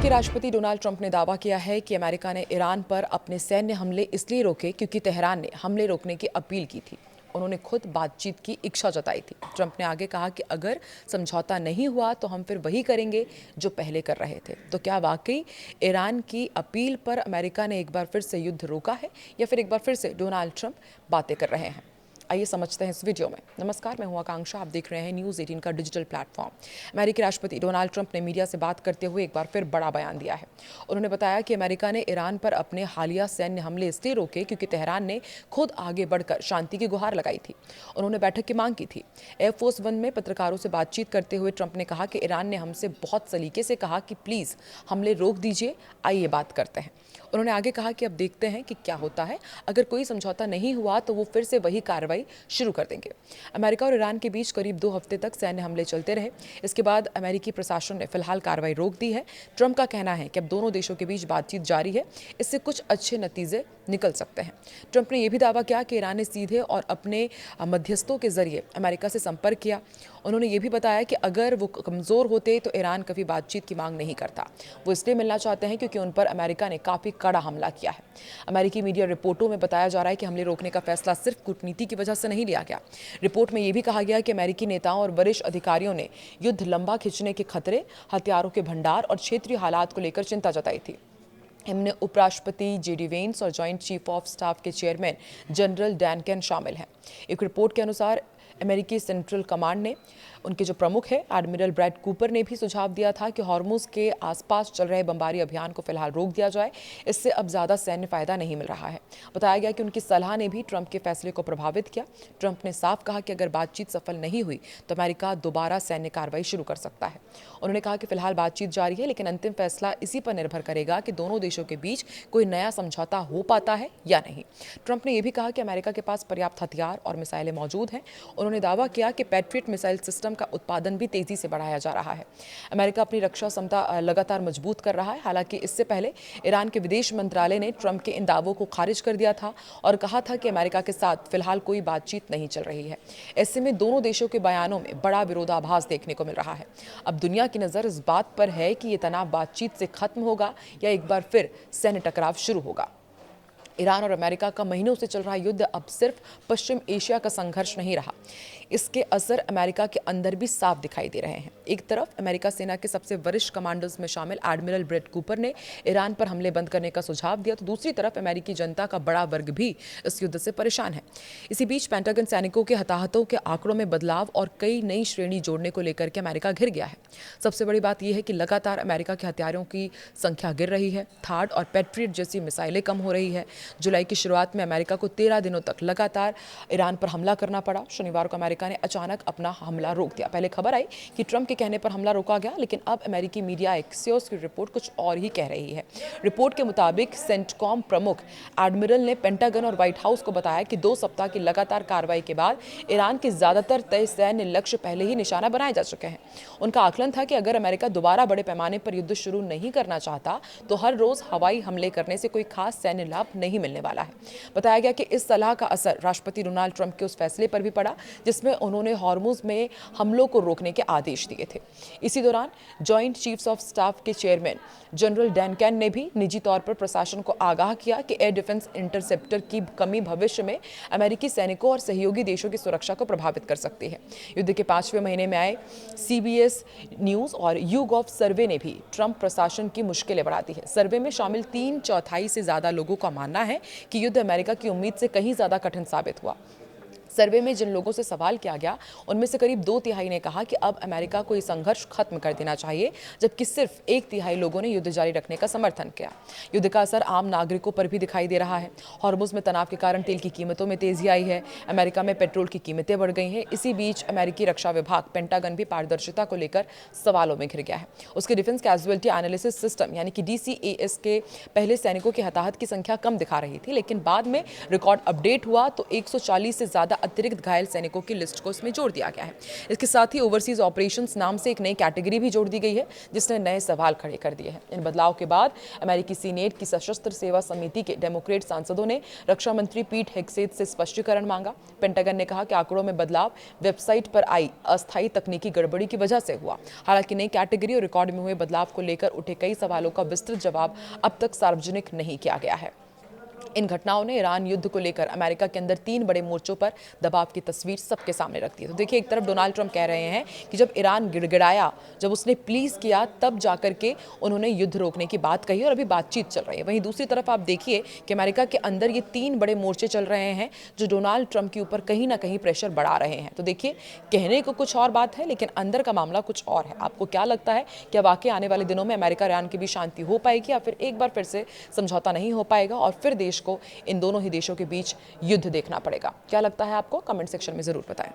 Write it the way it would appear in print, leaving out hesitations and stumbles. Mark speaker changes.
Speaker 1: अमेरिकी राष्ट्रपति Donald Trump ने दावा किया है कि अमेरिका ने ईरान पर अपने सैन्य हमले इसलिए रोके क्योंकि तेहरान ने हमले रोकने की अपील की थी। उन्होंने खुद बातचीत की इच्छा जताई थी। ट्रंप ने आगे कहा कि अगर समझौता नहीं हुआ तो हम फिर वही करेंगे जो पहले कर रहे थे। तो क्या वाकई ईरान की अपील पर अमेरिका ने एक बार फिर से युद्ध रोका है या फिर एक बार फिर से डोनाल्ड ट्रंप बातें कर रहे हैं? आइए समझते हैं इस वीडियो में। नमस्कार, मैं हूं आकांक्षा, आप देख रहे हैं न्यूज़ 18 का डिजिटल प्लेटफॉर्म। अमेरिकी राष्ट्रपति डोनाल्ड ट्रंप ने मीडिया से बात करते हुए एक बार फिर बड़ा बयान दिया है। उन्होंने बताया कि अमेरिका ने ईरान पर अपने हालिया सैन्य हमले इसलिए रोके क्योंकि तेहरान ने खुद आगे बढ़कर शांति की गुहार लगाई थी। उन्होंने बैठक की मांग की थी। एयरफोर्स वन में पत्रकारों से बातचीत करते हुए ट्रंप ने कहा कि ईरान ने हमसे बहुत सलीके से कहा कि प्लीज़ हमले रोक दीजिए, आइए बात करते हैं। उन्होंने आगे कहा कि अब देखते हैं कि क्या होता है। अगर कोई समझौता नहीं हुआ तो वो फिर से वही कार्रवाई शुरू कर देंगे। अमेरिका और ईरान के बीच करीब 2 हफ्ते तक सैन्य हमले चलते रहे। इसके बाद अमेरिकी प्रशासन ने फिलहाल कार्रवाई रोक दी है। ट्रंप का कहना है कि अब दोनों देशों के बीच बातचीत जारी है, इससे कुछ अच्छे नतीजे निकल सकते हैं। ट्रंप ने यह भी दावा किया कि ईरान ने सीधे और अपने मध्यस्थों के जरिए अमेरिका से संपर्क किया। उन्होंने ये भी बताया कि अगर वो कमज़ोर होते तो ईरान कभी बातचीत की मांग नहीं करता। वो इसलिए मिलना चाहते हैं क्योंकि उन पर अमेरिका ने काफ़ी कड़ा हमला किया है। अमेरिकी मीडिया रिपोर्टों में बताया जा रहा है कि हमले रोकने का फैसला सिर्फ कूटनीति की वजह से नहीं लिया गया। रिपोर्ट में यह भी कहा गया कि अमेरिकी नेताओं और वरिष्ठ अधिकारियों ने युद्ध लंबा खिंचने के खतरे, हथियारों के भंडार और क्षेत्रीय हालात को लेकर चिंता जताई थी। इनमें उपराष्ट्रपति जेडी वेंस और जॉइंट चीफ ऑफ स्टाफ के चेयरमैन जनरल डैन कैन शामिल हैं। एक रिपोर्ट के अनुसार अमेरिकी सेंट्रल कमांड ने उनके जो प्रमुख है एडमिरल ब्रैड कूपर ने भी सुझाव दिया था कि हॉर्मुज के आसपास चल रहे बमबारी अभियान को फिलहाल रोक दिया जाए। इससे अब ज़्यादा सैन्य फायदा नहीं मिल रहा है। बताया गया कि उनकी सलाह ने भी ट्रंप के फैसले को प्रभावित किया। ट्रंप ने साफ कहा कि अगर बातचीत सफल नहीं हुई तो अमेरिका दोबारा सैन्य कार्रवाई शुरू कर सकता है। उन्होंने कहा कि फिलहाल बातचीत जारी है, लेकिन अंतिम फैसला इसी पर निर्भर करेगा कि दोनों देशों के बीच कोई नया समझौता हो पाता है या नहीं। ट्रंप ने यह भी कहा कि अमेरिका के पास पर्याप्त हथियार और मिसाइलें मौजूद हैं। उन्होंने दावा किया कि पैट्रियट मिसाइल सिस्टम का उत्पादन भी तेजी से बढ़ाया जा रहा है। अमेरिका अपनी रक्षा क्षमता लगातार मजबूत कर रहा है। हालांकि इससे पहले ईरान के विदेश मंत्रालय ने ट्रंप के इन दावों को खारिज कर दिया था और कहा था कि अमेरिका के साथ फिलहाल कोई बातचीत नहीं चल रही है। ऐसे में दोनों देशों के बयानों में बड़ा विरोधाभास देखने को मिल रहा है। अब दुनिया की नज़र इस बात पर है कि ये तनाव बातचीत से खत्म होगा या एक बार फिर सैन्य टकराव शुरू होगा। ईरान और अमेरिका का महीनों से चल रहा युद्ध अब सिर्फ पश्चिम एशिया का संघर्ष नहीं रहा, इसके असर अमेरिका के अंदर भी साफ दिखाई दे रहे हैं। एक तरफ अमेरिका सेना के सबसे वरिष्ठ कमांडर्स में शामिल एडमिरल ब्रैड कूपर ने ईरान पर हमले बंद करने का सुझाव दिया, तो दूसरी तरफ अमेरिकी जनता का बड़ा वर्ग भी इस युद्ध से परेशान है। इसी बीच पेंटागन सैनिकों के हताहतों के आंकड़ों में बदलाव और कई नई श्रेणी जोड़ने को लेकर के अमेरिका घिर गया है। सबसे बड़ी बात यह है कि लगातार अमेरिका के हथियारों की संख्या गिर रही है। थार्ड और पैट्रियट जैसी मिसाइलें कम हो रही है। जुलाई की शुरुआत में अमेरिका को 13 दिनों तक लगातार ईरान पर हमला करना पड़ा। शनिवार को अमेरिका ने अचानक अपना हमला रोक दिया। पहले खबर आई कि ट्रंप के कहने पर हमला रोका गया, लेकिन अब अमेरिकी मीडिया एक्सियोस की रिपोर्ट कुछ और ही कह रही है। रिपोर्ट के मुताबिक सेंटकॉम प्रमुख एडमिरल ने पेंटागन और व्हाइट हाउस को बताया कि 2 सप्ताह की लगातार कार्रवाई के बाद ईरान के ज्यादातर तय सैन्य लक्ष्य पहले ही निशाना बनाए जा चुके हैं। उनका आकलन था कि अगर अमेरिका दोबारा बड़े पैमाने पर युद्ध शुरू नहीं करना चाहता तो हर रोज हवाई हमले करने से कोई खास सैन्य लाभ नहीं मिलने वाला है। बताया गया कि इस सलाह का असर राष्ट्रपति डोनाल्ड ट्रंप के उस फैसले पर भी पड़ा जिसमें उन्होंने हॉर्मुज में हमलों को रोकने के आदेश दिए थे। इसी दौरान जॉइंट चीफ्स ऑफ स्टाफ के चेयरमैन जनरल डैन कैन ने भी निजी तौर पर प्रशासन को आगाह किया कि एयर डिफेंस इंटरसेप्टर की कमी भविष्य में अमेरिकी सैनिकों और सहयोगी देशों की सुरक्षा को प्रभावित कर सकती है। युद्ध के 5वें महीने में आए CBS न्यूज और YouGov सर्वे ने भी ट्रंप प्रशासन की मुश्किलें बढ़ा दी है। सर्वे में शामिल 3/4 से ज्यादा लोगों का मानना है कि युद्ध अमेरिका की उम्मीद से कहीं ज्यादा कठिन साबित हुआ। सर्वे में जिन लोगों से सवाल किया गया उनमें से करीब 2/3 ने कहा कि अब अमेरिका को ये संघर्ष खत्म कर देना चाहिए, जबकि सिर्फ 1/3 लोगों ने युद्ध जारी रखने का समर्थन किया। युद्ध का असर आम नागरिकों पर भी दिखाई दे रहा है। हॉर्मुज में तनाव के कारण तेल की कीमतों में तेजी आई है। अमेरिका में पेट्रोल की कीमतें बढ़ गई हैं। इसी बीच अमेरिकी रक्षा विभाग पेंटागन भी पारदर्शिता को लेकर सवालों में घिर गया है। उसके डिफेंस कैजुअलिटी एनालिसिस सिस्टम यानी कि DCAS के पहले सैनिकों के हताहत की संख्या कम दिखा रही थी, लेकिन बाद में रिकॉर्ड अपडेट हुआ तो 140 से ज्यादा अतिरिक्त घायल सैनिकों की लिस्ट को इसमें जोड़ दिया गया है। इसके साथ ही ओवरसीज ऑपरेशंस नाम से एक नई कैटेगरी भी जोड़ दी गई है, जिसने नए सवाल खड़े कर दिए हैं। इन बदलाव के बाद अमेरिकी सीनेट की सशस्त्र सेवा समिति के डेमोक्रेट सांसदों ने रक्षा मंत्री पीट हेग्सेथ से स्पष्टीकरण मांगा। पेंटागन ने कहा कि आंकड़ों में बदलाव वेबसाइट पर आई अस्थायी तकनीकी गड़बड़ी की वजह से हुआ। हालांकि नई कैटेगरी और रिकॉर्ड में हुए बदलाव को लेकर उठे कई सवालों का विस्तृत जवाब अब तक सार्वजनिक नहीं किया गया है। इन घटनाओं ने ईरान युद्ध को लेकर अमेरिका के अंदर 3 बड़े मोर्चों पर दबाव की तस्वीर सबके सामने रख दी है। तो देखिए, एक तरफ डोनाल्ड ट्रंप कह रहे हैं कि जब ईरान गिड़गिड़ाया, जब उसने प्लीज किया, तब जाकर के उन्होंने युद्ध रोकने की बात कही और अभी बातचीत चल रही है। वहीं दूसरी तरफ आप देखिए कि अमेरिका के अंदर ये 3 बड़े मोर्चे चल रहे हैं जो डोनाल्ड ट्रंप के ऊपर कहीं ना कहीं प्रेशर बढ़ा रहे हैं। तो देखिए, कहने को कुछ और बात है, लेकिन अंदर का मामला कुछ और है। आपको क्या लगता है, क्या वाकई आने वाले दिनों में अमेरिका ईरान की भी शांति हो पाएगी, या फिर एक बार फिर से समझौता नहीं हो पाएगा और फिर देश को इन दोनों ही देशों के बीच युद्ध देखना पड़ेगा? क्या लगता है आपको? कमेंट सेक्शन में जरूर बताएं।